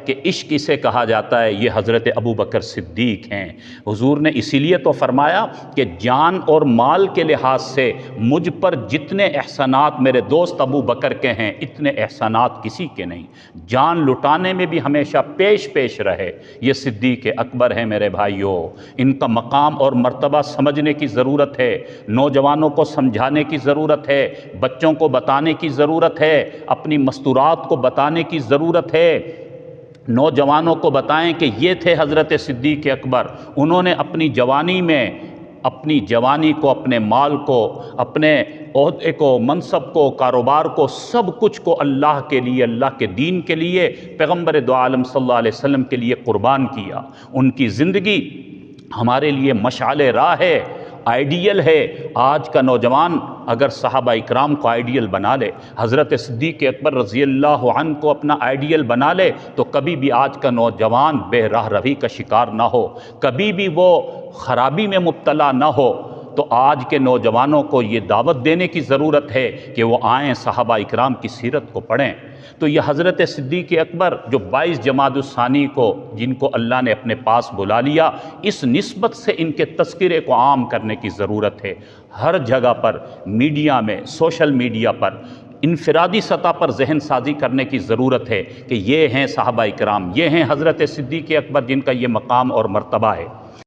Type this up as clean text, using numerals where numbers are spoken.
کہ عشق اسے کہا جاتا ہے، یہ حضرت ابو بکر صدیق ہیں۔ حضور نے اسی لیے تو فرمایا کہ جان اور مال کے لحاظ سے مجھ پر جتنے احسانات میرے دوست ابو بکر کے ہیں اتنے احسانات کسی کے نہیں۔ جان لٹانے میں بھی ہمیشہ پیش رہے، یہ صدیق اکبر ہیں میرے بھائیوں۔ ان کا مقام اور مرتبہ سمجھنے کی ضرورت ہے، نوجوانوں کو سمجھانے کی ضرورت ہے، بچوں کو بتانے کی ضرورت ہے، اپنی مستورات کو بتانے کی ضرورت ہے۔ نوجوانوں کو بتائیں کہ یہ تھے حضرت صدیق اکبر، انہوں نے اپنی جوانی میں اپنی جوانی کو، اپنے مال کو، اپنے عہدے کو، منصب کو، کاروبار کو، سب کچھ کو اللہ کے لیے، اللہ کے دین کے لیے، پیغمبر دو عالم صلی اللہ علیہ وسلم کے لیے قربان کیا۔ ان کی زندگی ہمارے لیے مشعل راہ ہے، آئیڈیل ہے۔ آج کا نوجوان اگر صحابہ اکرام کو آئیڈیل بنا لے، حضرت صدیق اکبر رضی اللہ عنہ کو اپنا آئیڈیل بنا لے، تو کبھی بھی آج کا نوجوان بے راہ روی کا شکار نہ ہو، کبھی بھی وہ خرابی میں مبتلا نہ ہو۔ تو آج کے نوجوانوں کو یہ دعوت دینے کی ضرورت ہے کہ وہ آئیں، صحابہ اکرام کی سیرت کو پڑھیں۔ تو یہ حضرت صدیق اکبر جو 22 جمادی الثانی کو جن کو اللہ نے اپنے پاس بلا لیا، اس نسبت سے ان کے تذکرے کو عام کرنے کی ضرورت ہے۔ ہر جگہ پر، میڈیا میں، سوشل میڈیا پر، انفرادی سطح پر ذہن سازی کرنے کی ضرورت ہے کہ یہ ہیں صحابہ اکرام، یہ ہیں حضرت صدیق اکبر جن کا یہ مقام اور مرتبہ ہے۔